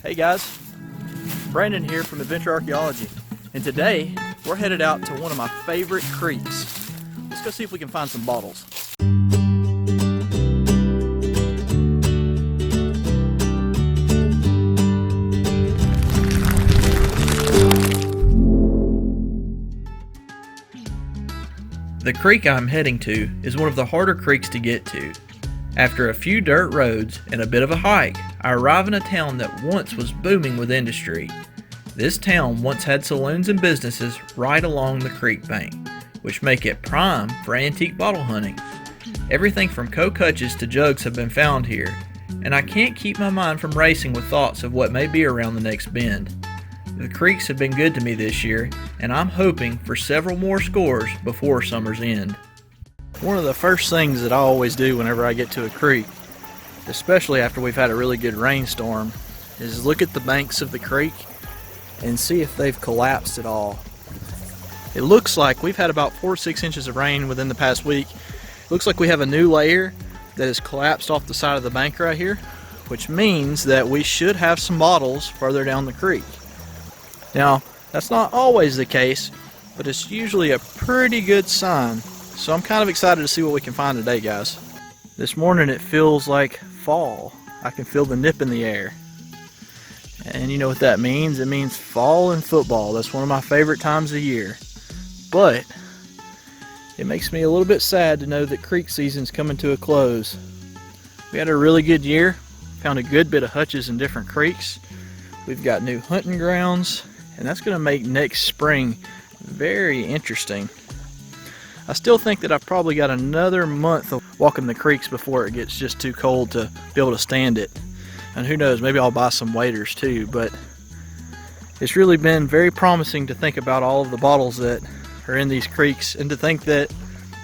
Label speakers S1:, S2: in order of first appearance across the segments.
S1: Hey guys, Brandon here from Adventure Archaeology, and today we're headed out to one of my favorite creeks. Let's go see if we can find some bottles. The creek I'm heading to is one of the harder creeks to get to. After a few dirt roads and a bit of a hike, I arrive in a town that once was booming with industry. This town once had saloons and businesses right along the creek bank, which make it prime for antique bottle hunting. Everything from Coke hutches to jugs have been found here, and I can't keep my mind from racing with thoughts of what may be around the next bend. The creeks have been good to me this year, and I'm hoping for several more scores before summer's end. One of the first things that I always do whenever I get to a creek, especially after we've had a really good rainstorm, is look at the banks of the creek and see if they've collapsed at all. It looks like we've had about 4 to 6 inches of rain within the past week. It looks like we have a new layer that has collapsed off the side of the bank right here, which means that we should have some bottles further down the creek. Now, that's not always the case, but it's usually a pretty good sign. So I'm kind of excited to see what we can find today, guys. This morning it feels like fall. I can feel the nip in the air. And you know what that means? It means fall and football. That's one of my favorite times of year. But it makes me a little bit sad to know that creek season's coming to a close. We had a really good year. Found a good bit of hutches in different creeks. We've got new hunting grounds, and that's going to make next spring very interesting. I still think that I've probably got another month of walking the creeks before it gets just too cold to be able to stand it. And who knows, maybe I'll buy some waders too, but it's really been very promising to think about all of the bottles that are in these creeks and to think that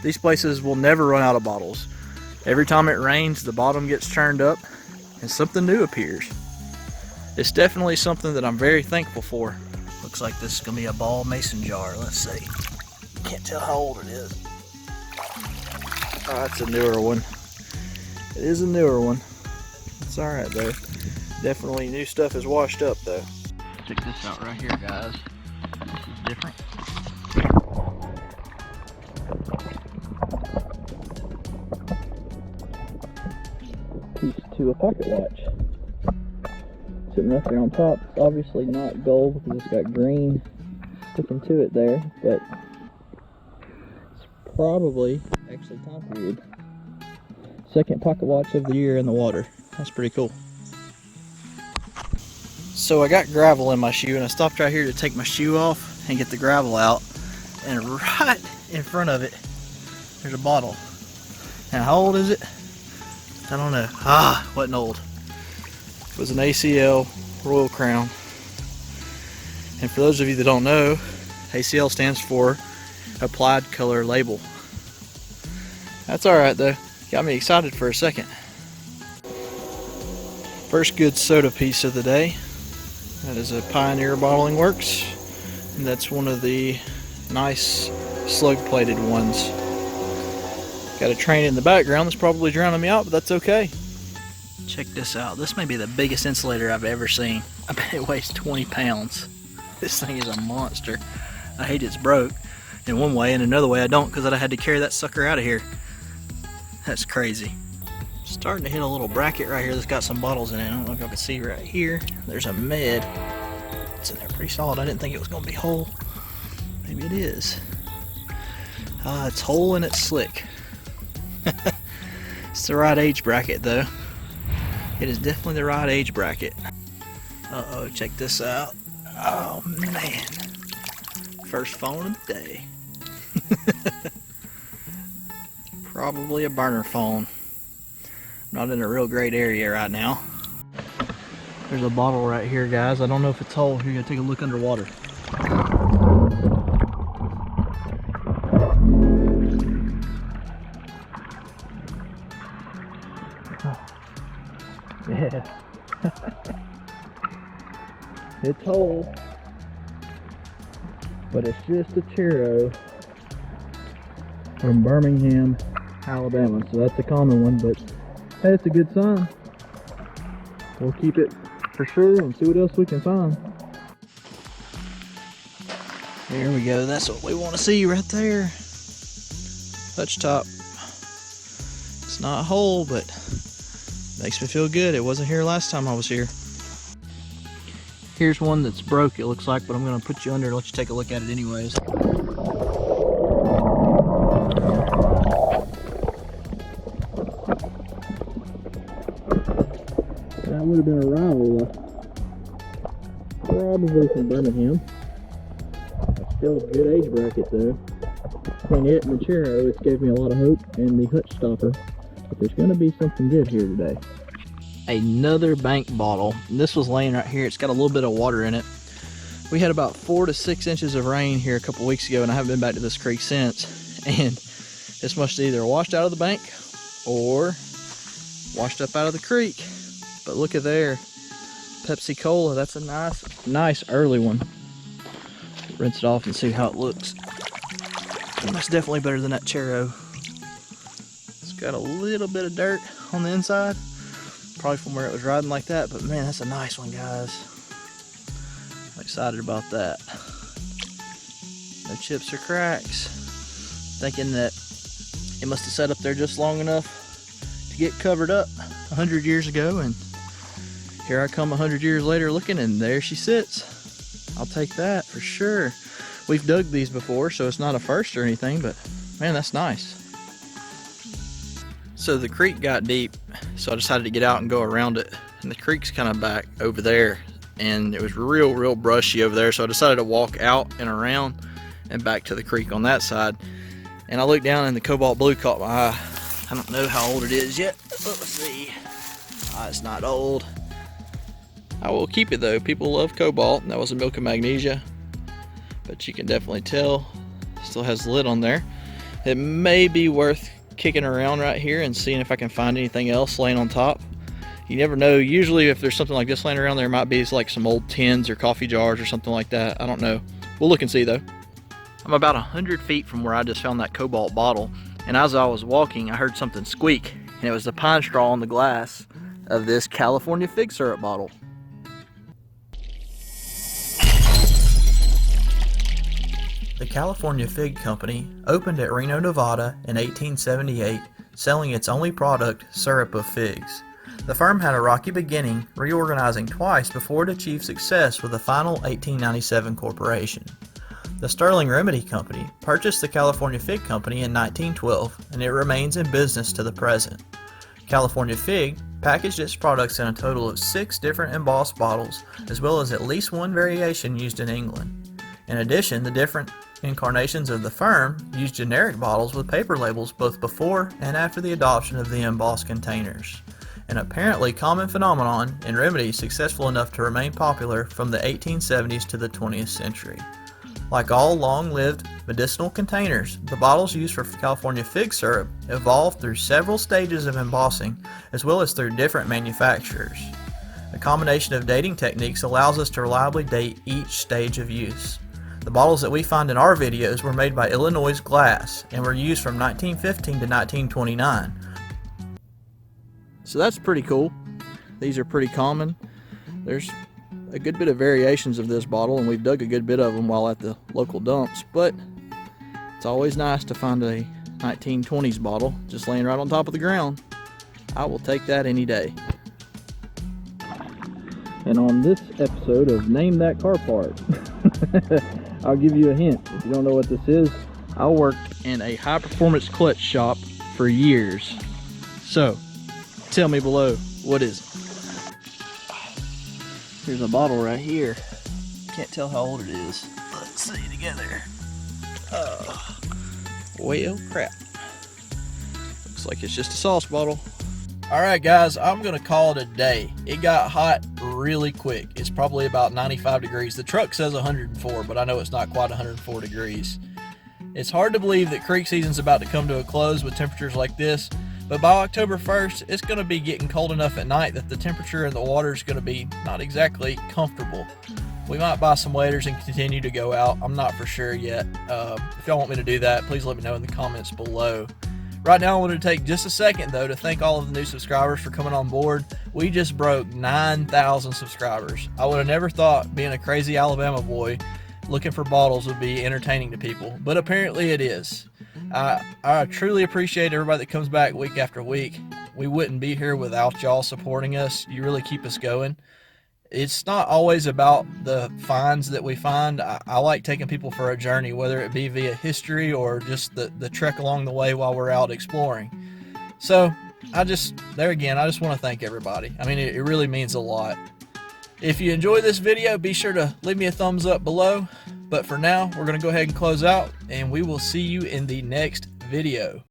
S1: these places will never run out of bottles. Every time it rains, the bottom gets churned up and something new appears. It's definitely something that I'm very thankful for. Looks like this is gonna be a ball mason jar. Let's see. Can't tell how old it is. Oh, it's a newer one. It is a newer one. It's alright though. Definitely new stuff is washed up though. Check this out right here, guys. This is different. Piece to a pocket watch. Sitting right there on top. It's obviously not gold because it's got green sticking to it there, but probably actually time period. Second pocket watch of the year in the water. That's pretty cool. So I got gravel in my shoe and I stopped right here to take my shoe off and get the gravel out, and right in front of it there's a bottle. Now how old is it? I don't know. Wasn't old. It was an ACL Royal Crown. And for those of you that don't know, ACL stands for Applied Color Label. That's alright though. Got me excited for a second. First good soda piece of the day. That is a Pioneer Bottling Works. And that's one of the nice slug plated ones. Got a train in the background that's probably drowning me out, but that's okay. Check this out. This may be the biggest insulator I've ever seen. I bet it weighs 20 pounds. This thing is a monster. I hate it's broke in one way, and another way I don't, because I had to carry that sucker out of here. That's crazy. Starting to hit a little bracket right here that's got some bottles in it. I don't know if y'all can see right here. There's a med. It's in there pretty solid. I didn't think it was going to be whole. Maybe it is. It's whole and it's slick. It's the right age bracket though. It is definitely the right age bracket. Uh-oh, check this out. Oh man. First phone of the day. Probably a burner phone. Not in a real great area right now. There's a bottle right here, guys. I don't know if it's whole. Here, you gotta take a look underwater. Oh. Yeah. It's whole. But it's just a Chero from Birmingham, Alabama. So that's a common one, but hey, it's a good sign. We'll keep it for sure and see what else we can find. There we go. That's what we want to see right there. Hutch top. It's not whole, but makes me feel good. It wasn't here last time I was here. Here's one that's broke, it looks like, but I'm going to put you under and let you take a look at it anyways. That would have been a rival, probably from Birmingham. Still a good age bracket though. Between it and the Chero, it's gave me a lot of hope, and the Hutch stopper. But there's going to be something good here today. Another bank bottle. And this was laying right here. It's got a little bit of water in it. We had about 4 to 6 inches of rain here a couple weeks ago, and I haven't been back to this creek since. And this must have either washed out of the bank or washed up out of the creek. But look at there, Pepsi Cola. That's a nice early one. Rinse it off and see how it looks. That's definitely better than that Chero. It's got a little bit of dirt on the inside, probably from where it was riding like that, but man, that's a nice one, guys. I'm excited about that. No chips or cracks. Thinking that it must have sat up there just long enough to get covered up 100 years ago, and here I come 100 years later looking, and there she sits. I'll take that for sure. We've dug these before, so it's not a first or anything, but man, that's nice. So the creek got deep, so I decided to get out and go around it. And the creek's kind of back over there, and it was real brushy over there, so I decided to walk out and around and back to the creek on that side. And I looked down, and the cobalt blue caught my eye. I don't know how old it is yet, but let's see. It's not old. I will keep it though. People love cobalt, and that was a milk of magnesia, but you can definitely tell still has the lid on there. It may be worth kicking around right here and seeing if I can find anything else laying on top. You never know. Usually if there's something like this laying around, there might be like some old tins or coffee jars or something like that. I don't know. We'll look and see though. I'm about 100 feet from where I just found that cobalt bottle, and as I was walking I heard something squeak, and it was the pine straw on the glass of this California fig syrup bottle. The California Fig Company opened at Reno, Nevada in 1878, selling its only product, syrup of figs. The firm had a rocky beginning, reorganizing twice before it achieved success with the final 1897 corporation. The Sterling Remedy Company purchased the California Fig Company in 1912, and it remains in business to the present. California Fig packaged its products in a total of 6 different embossed bottles, as well as at least one variation used in England. In addition, the different incarnations of the firm used generic bottles with paper labels both before and after the adoption of the embossed containers. An apparently common phenomenon in remedies successful enough to remain popular from the 1870s to the 20th century. Like all long-lived medicinal containers, the bottles used for California fig syrup evolved through several stages of embossing, as well as through different manufacturers. A combination of dating techniques allows us to reliably date each stage of use. The bottles that we find in our videos were made by Illinois Glass and were used from 1915 to 1929. So that's pretty cool. These are pretty common. There's a good bit of variations of this bottle, and we've dug a good bit of them while at the local dumps, but it's always nice to find a 1920s bottle just laying right on top of the ground. I will take that any day. And on this episode of Name That Car Part, I'll give you a hint. If you don't know what this is, I worked in a high-performance clutch shop for years. So, tell me below, what is it? Here's a bottle right here. Can't tell how old it is. Let's see together. Well, crap. Looks like it's just a sauce bottle. Alright guys, I'm gonna call it a day. It got hot really quick. It's probably about 95 degrees. The truck says 104, but I know it's not quite 104 degrees. It's hard to believe that creek season's about to come to a close with temperatures like this, but by October 1st, it's gonna be getting cold enough at night that the temperature in the water is gonna be not exactly comfortable. We might buy some waders and continue to go out. I'm not for sure yet. If y'all want me to do that, please let me know in the comments below. Right now, I want to take just a second, though, to thank all of the new subscribers for coming on board. We just broke 9,000 subscribers. I would have never thought being a crazy Alabama boy looking for bottles would be entertaining to people, but apparently it is. I truly appreciate everybody that comes back week after week. We wouldn't be here without y'all supporting us. You really keep us going. It's not always about the finds that we find. I like taking people for a journey, whether it be via history or just the trek along the way while we're out exploring. So I just want to thank everybody. I mean, it really means a lot. If you enjoy this video, be sure to leave me a thumbs up below. But for now, we're going to go ahead and close out, and we will see you in the next video.